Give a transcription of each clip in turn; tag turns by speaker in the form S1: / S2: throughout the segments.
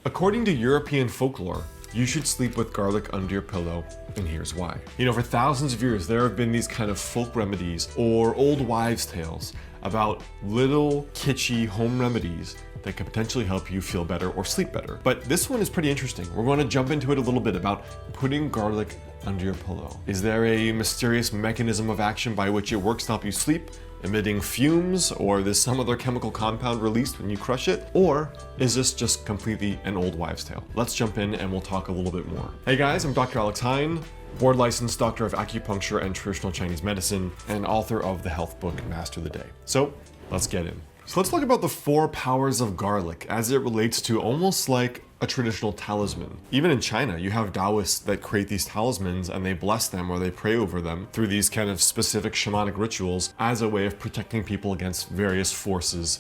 S1: According to European folklore, you should sleep with garlic under your pillow, and here's why. For thousands of years, there have been these kind of folk remedies or old wives' tales about little kitschy home remedies that could potentially help you feel better or sleep better. But this one is pretty interesting. We're going to jump into it a little bit about putting garlic under your pillow. Is there a mysterious mechanism of action by which it works to help you sleep, emitting fumes, or there's some other chemical compound released when you crush it? Or is this just completely an old wives' tale? Let's jump in and we'll talk a little bit more. Hey guys, I'm Dr. Alex Heyne, board licensed doctor of acupuncture and traditional Chinese medicine, and author of the health book Master the Day. So let's get in. So let's talk about the 4 powers of garlic as it relates to almost like a traditional talisman. Even in China, you have Taoists that create these talismans and they bless them or they pray over them through these kind of specific shamanic rituals as a way of protecting people against various forces,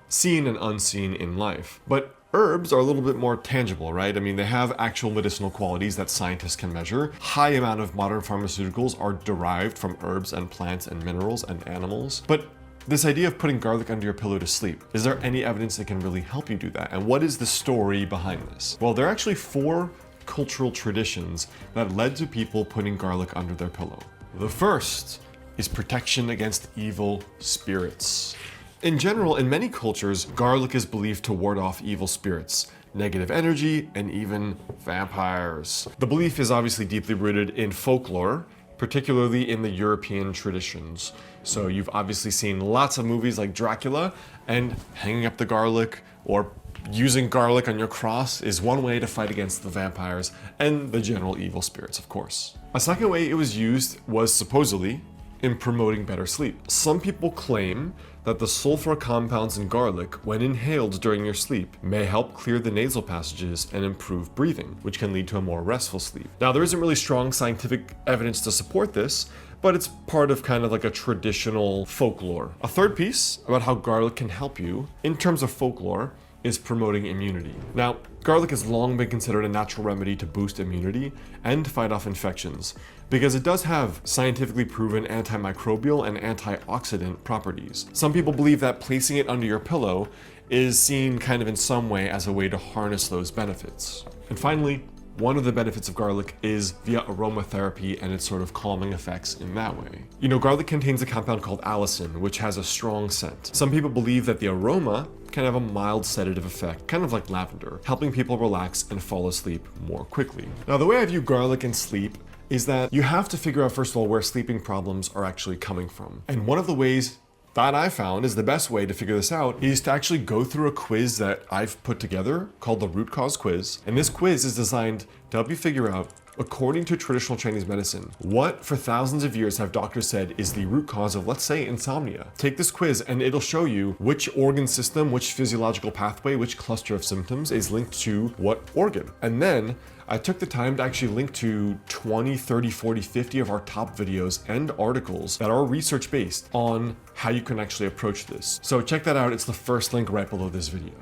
S1: seen and unseen in life. But herbs are a little bit more tangible, right? I mean, they have actual medicinal qualities that scientists can measure. High amount of modern pharmaceuticals are derived from herbs and plants and minerals and animals. But this idea of putting garlic under your pillow to sleep, is there any evidence that can really help you do that? And what is the story behind this? Well, there are actually 4 cultural traditions that led to people putting garlic under their pillow. The first is protection against evil spirits. In general, in many cultures, garlic is believed to ward off evil spirits, negative energy, and even vampires. The belief is obviously deeply rooted in folklore, particularly in the European traditions. So you've obviously seen lots of movies like Dracula, and hanging up the garlic or using garlic on your cross is one way to fight against the vampires and the general evil spirits, of course. A second way it was used was supposedly in promoting better sleep. Some people claim that the sulfur compounds in garlic, when inhaled during your sleep, may help clear the nasal passages and improve breathing, which can lead to a more restful sleep. Now, there isn't really strong scientific evidence to support this, but it's part of kind of like a traditional folklore. A third piece about how garlic can help you, in terms of folklore, is promoting immunity. Now, garlic has long been considered a natural remedy to boost immunity and to fight off infections, because it does have scientifically proven antimicrobial and antioxidant properties. Some people believe that placing it under your pillow is seen kind of in some way as a way to harness those benefits. And finally, one of the benefits of garlic is via aromatherapy and its sort of calming effects in that way. Garlic contains a compound called allicin, which has a strong scent. Some people believe that the aroma can have a mild sedative effect, kind of like lavender, helping people relax and fall asleep more quickly. Now, the way I view garlic and sleep is that you have to figure out, first of all, where sleeping problems are actually coming from. And one of the ways that I found is the best way to figure this out is to actually go through a quiz that I've put together called the Root Cause Quiz. And this quiz is designed to help you figure out, according to traditional Chinese medicine, what for thousands of years have doctors said is the root cause of, let's say, insomnia. Take this quiz and it'll show you which organ system, which physiological pathway, which cluster of symptoms is linked to what organ. And then I took the time to actually link to 20, 30, 40, 50 of our top videos and articles that are research based on how you can actually approach this. So check that out. It's the first link right below this video.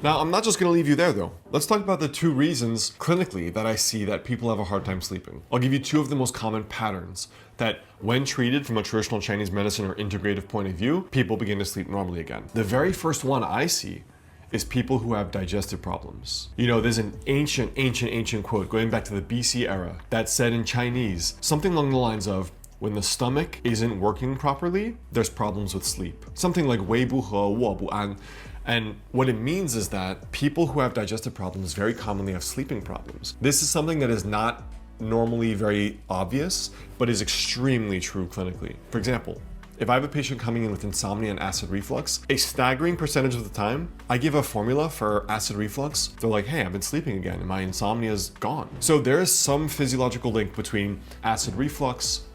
S1: Now, I'm not just gonna leave you there though. Let's talk about the 2 reasons clinically that I see that people have a hard time sleeping. I'll give you 2 of the most common patterns that when treated from a traditional Chinese medicine or integrative point of view, people begin to sleep normally again. The very first one I see is people who have digestive problems. There's an ancient quote going back to the BC era that said in Chinese, something along the lines of, when the stomach isn't working properly, there's problems with sleep. Something like 胃不和,卧不安. And what it means is that people who have digestive problems very commonly have sleeping problems. This is something that is not normally very obvious, but is extremely true clinically. For example, if I have a patient coming in with insomnia and acid reflux, a staggering percentage of the time, I give a formula for acid reflux. They're like, hey, I've been sleeping again and my insomnia is gone. So there is some physiological link between acid reflux,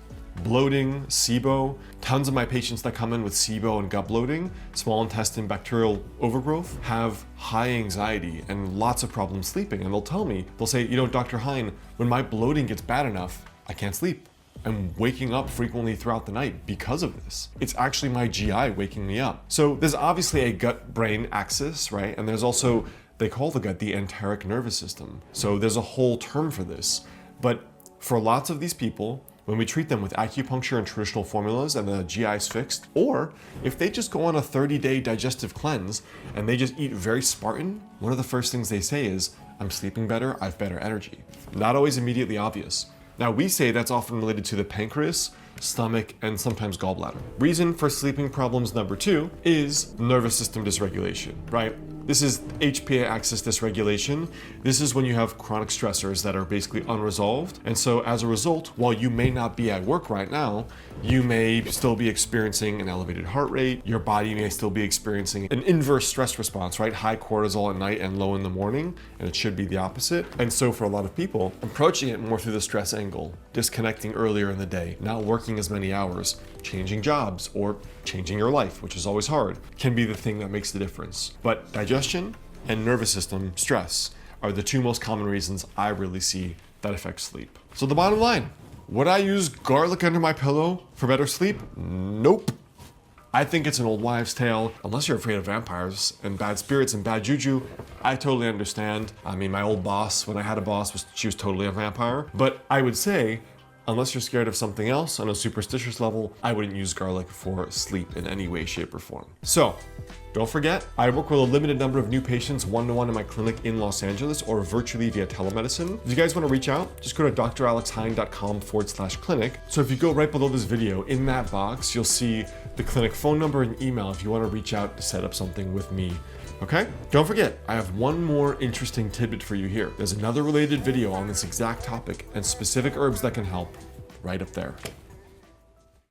S1: bloating, SIBO. Tons of my patients that come in with SIBO and gut bloating, small intestine bacterial overgrowth, have high anxiety and lots of problems sleeping. And they'll say, Dr. Heyne, when my bloating gets bad enough, I can't sleep. I'm waking up frequently throughout the night because of this. It's actually my GI waking me up. So there's obviously a gut-brain axis, right? And there's also, they call the gut the enteric nervous system. So there's a whole term for this. But for lots of these people, when we treat them with acupuncture and traditional formulas and the GI is fixed, or if they just go on a 30-day digestive cleanse and they just eat very Spartan, one of the first things they say is, I'm sleeping better, I have better energy. Not always immediately obvious. Now, we say that's often related to the pancreas, stomach, and sometimes gallbladder. Reason for sleeping problems number 2 is nervous system dysregulation, right? This is HPA axis dysregulation. This is when you have chronic stressors that are basically unresolved. And so as a result, while you may not be at work right now, you may still be experiencing an elevated heart rate. Your body may still be experiencing an inverse stress response, right? High cortisol at night and low in the morning, and it should be the opposite. And so for a lot of people, approaching it more through the stress angle, disconnecting earlier in the day, not working as many hours, changing jobs, or changing your life, which is always hard, can be the thing that makes the difference. But digestion and nervous system stress are the 2 most common reasons I really see that affect sleep. So the bottom line, would I use garlic under my pillow for better sleep? Nope. I think it's an old wives' tale. Unless you're afraid of vampires and bad spirits and bad juju, I totally understand. I mean, my old boss, when I had a boss, she was totally a vampire. But I would say, unless you're scared of something else on a superstitious level, I wouldn't use garlic for sleep in any way, shape, or form. So, don't forget, I work with a limited number of new patients one-to-one in my clinic in Los Angeles or virtually via telemedicine. If you guys want to reach out, just go to dralexheyne.com/clinic. So if you go right below this video, in that box, you'll see the clinic phone number and email if you want to reach out to set up something with me. Okay? Don't forget, I have one more interesting tidbit for you here. There's another related video on this exact topic and specific herbs that can help right up there.